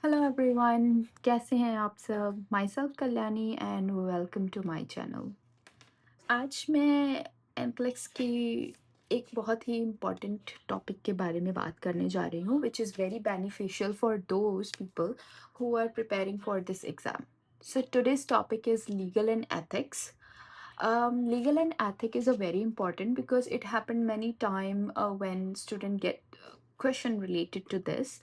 Hello everyone, कैसे हैं आप सब? Myself Kalyani and welcome to my channel. आज मैं एमप्लेक्स की एक बहुत ही इम्पॉर्टेंट टॉपिक के बारे में बात करने जा रही हूँ, which is very beneficial for those people who are preparing for this exam. So today's topic is legal and ethics. Legal and ethic is a very important because it happened many time when student get question related to this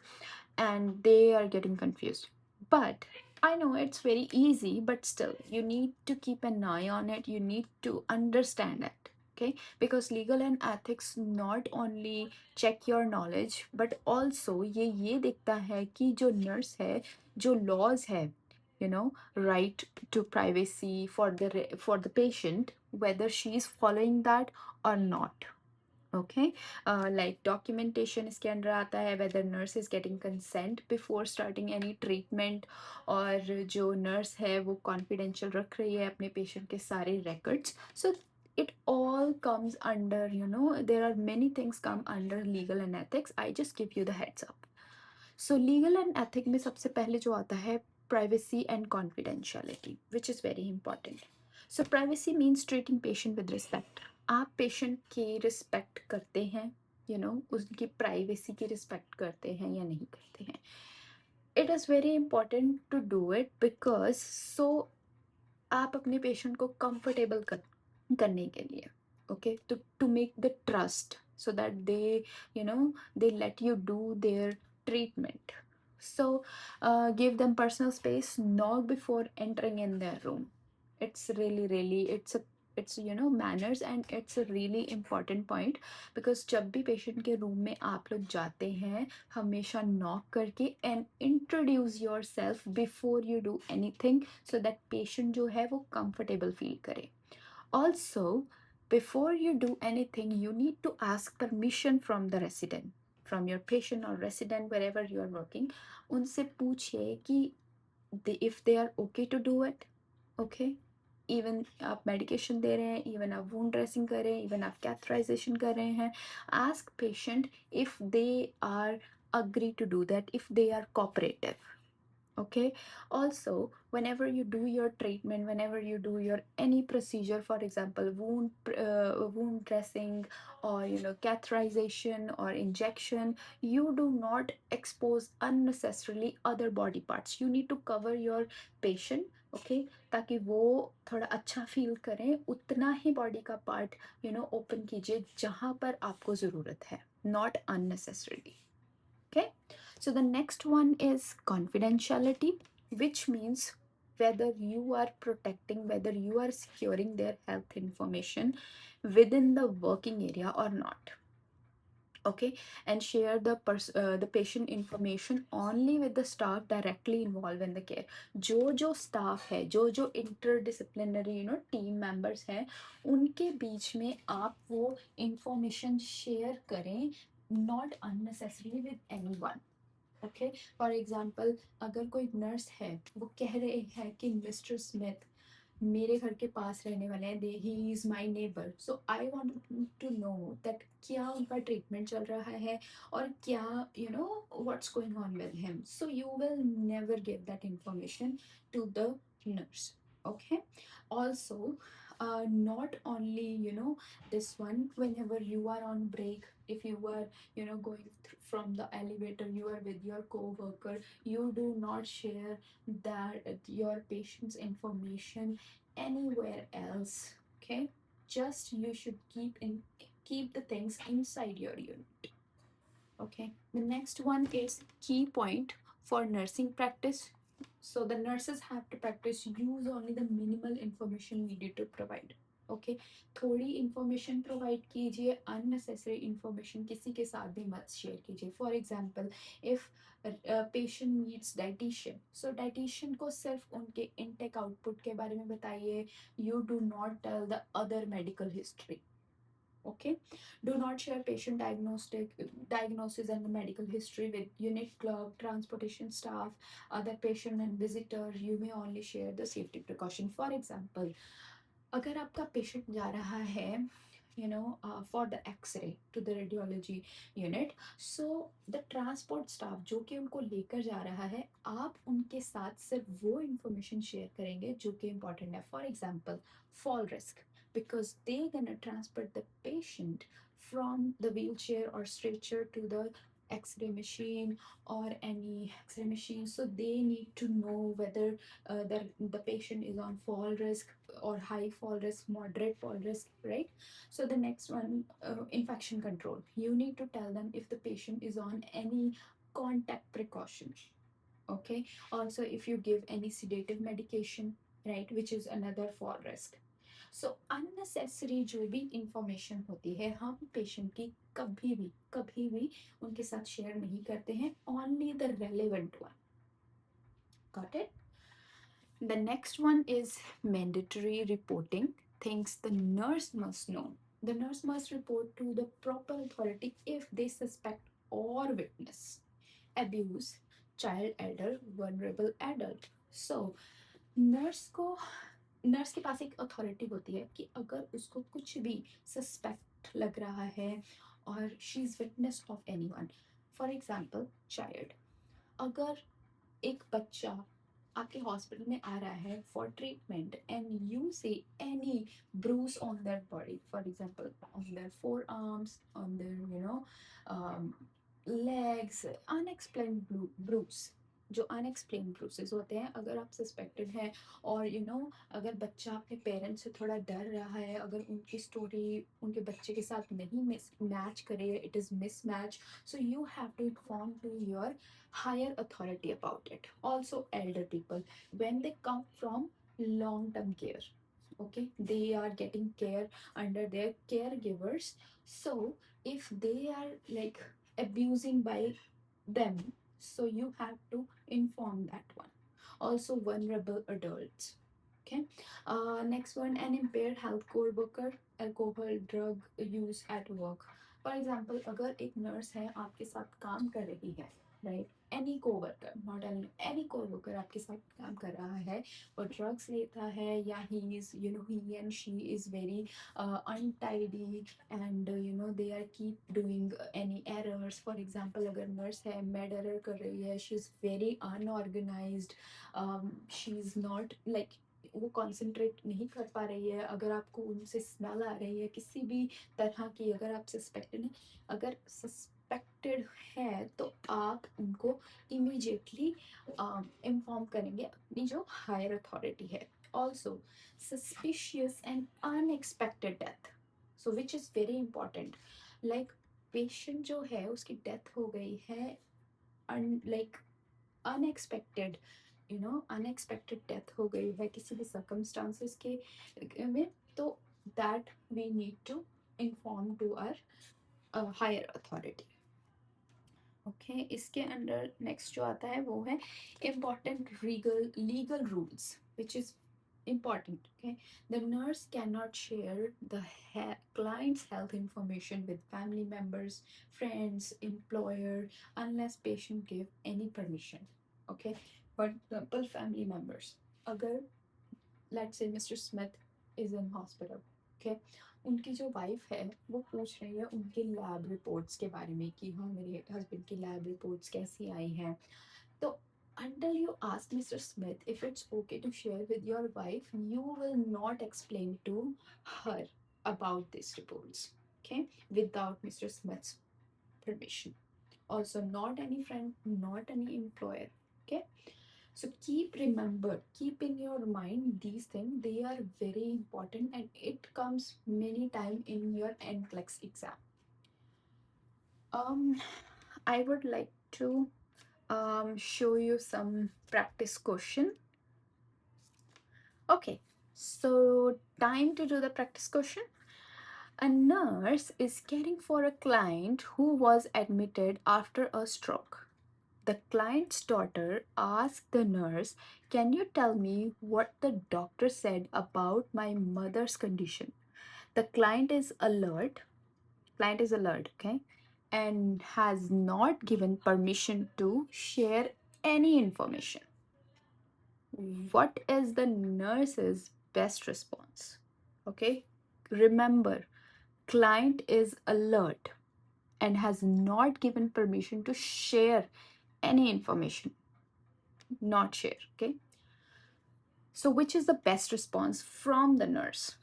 and they are getting confused. But I know it's very easy, but still, you need to keep an eye on it. You need to understand it. Okay, because legal and ethics not only check your knowledge but also ये देखता है कि जो nurse है, जो laws है, right to privacy for the patient, whether she is following that or not. Okay, like documentation इसके under आता है, whether nurse is getting consent before starting any treatment, और जो नर्स है वो कॉन्फिडेंशियल रख रही है अपने पेशेंट के सारे records. So it all comes under, there are many things come under legal and ethics. I just give you the heads up. So legal and ethic में सबसे पहले जो आता है privacy and confidentiality, which is very important. So privacy means treating patient with respect. आप patient की respect करते हैं, उसकी प्राइवेसी की रिस्पेक्ट करते हैं या नहीं करते हैं. It is very important to do it because आप अपने पेशेंट को कंफर्टेबल करने के लिए, okay, to make the trust so that they they let you do their treatment. So give them personal space, knock before entering in their room. It's really it's manners, and it's a really important point because जब भी patient के room में आप लोग जाते हैं, हमेशा knock करके and introduce your self before you do anything, so that patient जो है वो कंफर्टेबल फील करे. Also before you do anything, you need to ask permission from the resident, from your patient or resident, wherever you are working. उनसे पूछिए कि if they are okay to do it. Okay, even आप medication दे रहे हैं, even आप wound dressing कर रहे हैं, इवन आप कैथराइजेशन कर रहे हैं, ask patient if they are agree to do that, if they are cooperative. Okay, also whenever you do your treatment, whenever you do your any procedure, for example wound dressing, or catheterization or injection, you do not expose unnecessarily other body parts. You need to cover your patient, okay, ताकि वो थोड़ा अच्छा feel करें. उतना ही body का part open कीजिए जहाँ पर आपको ज़रूरत है, not unnecessarily. Okay, so the next one is confidentiality, which means whether you are protecting, whether you are securing their health information within the working area or not. Okay, and share the patient information only with the staff directly involved in the care. जो staff है, जो interdisciplinary team members हैं, उनके बीच में आप वो information share करें, not unnecessarily with anyone. Okay, for example अगर कोई नर्स है, वो कह रहे हैं कि मिस्टर स्मिथ मेरे घर के पास रहने वाले हैं, दे he is my neighbour, so I want to know that क्या उनका ट्रीटमेंट चल रहा है और क्या what's going on with him. So you will never give that information to the nurse. Okay, also not only this one, whenever you are on break, if you are going from the elevator, you are with your co-worker, you do not share that your patient's information anywhere else. Okay, just you should keep the things inside your unit. Okay, the next one is key point for nursing practice. So the nurses have to practice use only the minimal information needed to provide. Okay, थोड़ी information provide कीजिए, unnecessary information किसी के साथ भी मत share कीजिए. For example if patient needs dietitian, so dietitian को सिर्फ उनके इनटेक आउटपुट के बारे में बताइए. You do not tell the other medical history. Okay, do not share patient diagnosis and the medical history with unit clerk, transportation staff, other patient and visitor. You may only share the safety precaution. For example, अगर आपका patient जा रहा है for the x-ray to the radiology unit. So the transport staff जो कि उनको लेकर जा रहा है, आप उनके साथ सिर्फ वो information शेयर करेंगे जो कि important है. For example, fall risk, because they gonna transport the patient from the wheelchair or stretcher to the x-ray machine or any x-ray machine. So they need to know whether the patient is on fall risk or high fall risk, moderate fall risk, right? So the next one, infection control. You need to tell them if the patient is on any contact precaution. Okay. Also, if you give any sedative medication, right, which is another fall risk. So unnecessary जो भी information होती है, हम patient की कभी भी उनके साथ share नहीं करते हैं. Only the relevant one. Got it? The next one is mandatory reporting, things the nurse must know. The nurse must report to the proper authority if they suspect or witness abuse, child, elder, vulnerable adult. So, nurse के पास एक authority होती है कि अगर उसको कुछ भी suspect लग रहा है और she is witness of anyone. For example, child. अगर एक बच्चा आपके हॉस्पिटल में आ रहा है फॉर ट्रीटमेंट एंड यू से any Bruce on their body, for example on their four arms, on their legs, unexplained Bruce, जो अनएक्सप्लेन ब्रूसेस होते हैं, अगर आप सस्पेक्टेड हैं और अगर बच्चा अपने पेरेंट्स से थोड़ा डर रहा है, अगर उनकी स्टोरी उनके बच्चे के साथ नहीं मैच करे, it is mismatch, so you have to inform to your higher authority about it. Also, elder people, when they come from long term care, okay, they are getting care under their caregivers. So if they are like abusing by them, so you have to inform that one. Also, vulnerable adults. Okay. Next one, an impaired health core worker, alcohol, drug use at work. For example, अगर एक nurse है आपके साथ काम कर रही है, right? Any co-worker, not any co-worker आपके साथ काम कर रहा है और drugs लेता है, या he is, he and she is very untidy, and they are keep doing any errors. For example, अगर nurse है med error कर रही है, she is very unorganized, she is not like, वो कॉन्सेंट्रेट नहीं कर पा रही है, अगर आपको उनसे स्मेल आ रही है किसी भी तरह की, अगर आप सस्पेक्टेड है तो आप उनको इमीडिएटली इन्फॉर्म करेंगे अपनी जो हायर अथॉरिटी है. Also, suspicious and unexpected death, so which is very important. Like patient जो है उसकी डेथ हो गई है, लाइक अनएक्सपेक्टेड, अनएक्सपेक्टेड डेथ हो गई है किसी भी सर्कमस्टांसेस के में, तो that we need to inform to our higher authority. Okay. इसके अंडर नेक्स्ट जो आता है वो है important legal rules, which is important. Okay, the nurse cannot share the client's health information with family members, friends, employer, unless patient give any permission. Okay, for example, family members, agar let's say Mr. Smith is in hospital. Okay, उनकी जो wife है वो पूछ रही है उनके lab reports के बारे में कि हाँ मेरे हस्बैंड की लैब रिपोर्ट्स कैसी आई हैं. तो until you ask Mr. Smith if it's okay to share with your wife, you will not explain to her about these reports, okay, without Mr. Smith's permission. Also, not any friend, not any employer. Okay, so keep in your mind these things, they are very important and it comes many time in your NCLEX exam. I would like to show you some practice question. Okay, so time to do the practice question. A nurse is caring for a client who was admitted after a stroke. The client's daughter asked the nurse, "Can you tell me what the doctor said about my mother's condition?" The client is alert, okay, and has not given permission to share any information. What is the nurse's best response? Okay, remember, client is alert and has not given permission to share any information, not share. Okay, so which is the best response from the nurse?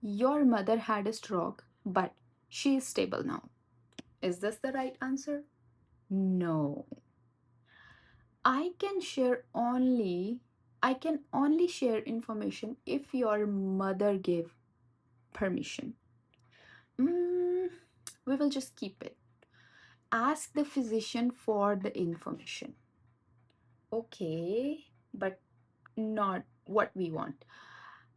Your mother had a stroke, but she is stable now. Is this the right answer? No. I can share only I can only share information if your mother gave permission. Mm, we will just keep it. Ask the physician for the information. Okay, but not what we want.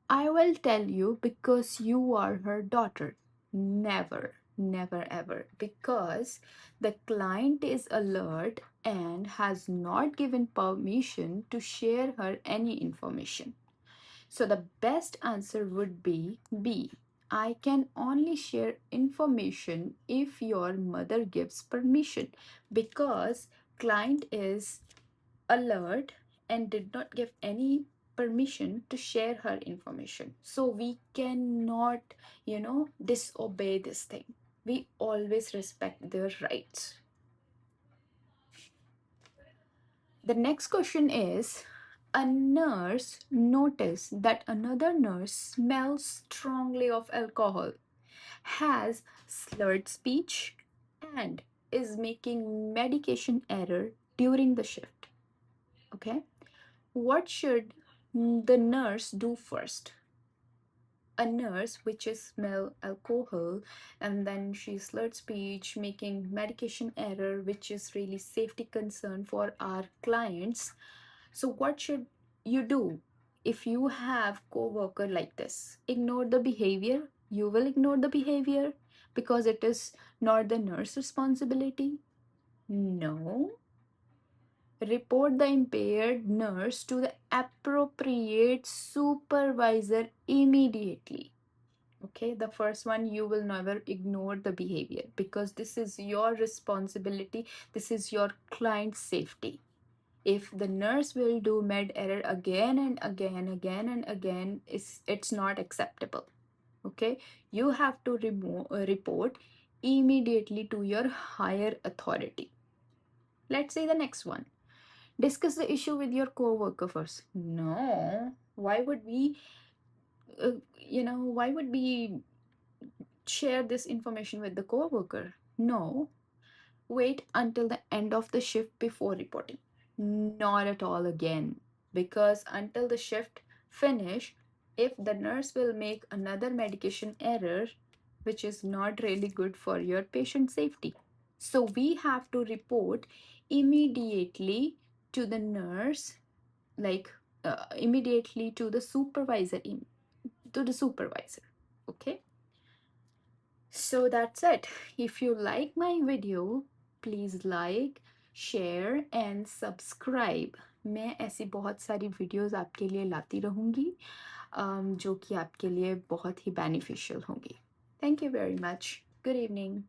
I will tell you because you are her daughter. Never, never, ever. Because the client is alert and has not given permission to share her any information. So the best answer would be B. I can only share information if your mother gives permission, because client is alert and did not give any permission to share her information. So we cannot, disobey this thing. We always respect their rights. The next question is, a nurse noticed that another nurse smells strongly of alcohol, has slurred speech, and is making medication error during the shift. Okay, what should the nurse do first? A nurse which is smell alcohol and then she slurred speech, making medication error, which is really safety concern for our clients. So what should you do if you have co-worker like this? Ignore the behavior. You will ignore the behavior because it is not the nurse responsibility? No. Report the impaired nurse to the appropriate supervisor immediately. Okay, the first one, you will never ignore the behavior because this is your responsibility. This is your client's safety. If the nurse will do med error again and again, it's not acceptable. Okay, you have to report immediately to your higher authority. Let's say the next one. Discuss the issue with your co-worker first. No, uh, why would we share this information with the co-worker? No, wait until the end of the shift before reporting. Not at all again, because until the shift finish, if the nurse will make another medication error, which is not really good for your patient safety. So we have to report immediately to the nurse, like immediately to the supervisor. Okay, so that's it. If you like my video, please like, share and subscribe. मैं ऐसी बहुत सारी videos आपके लिए लाती रहूँगी जो कि आपके लिए बहुत ही बेनिफिशियल होंगी. Thank you very much. Good evening.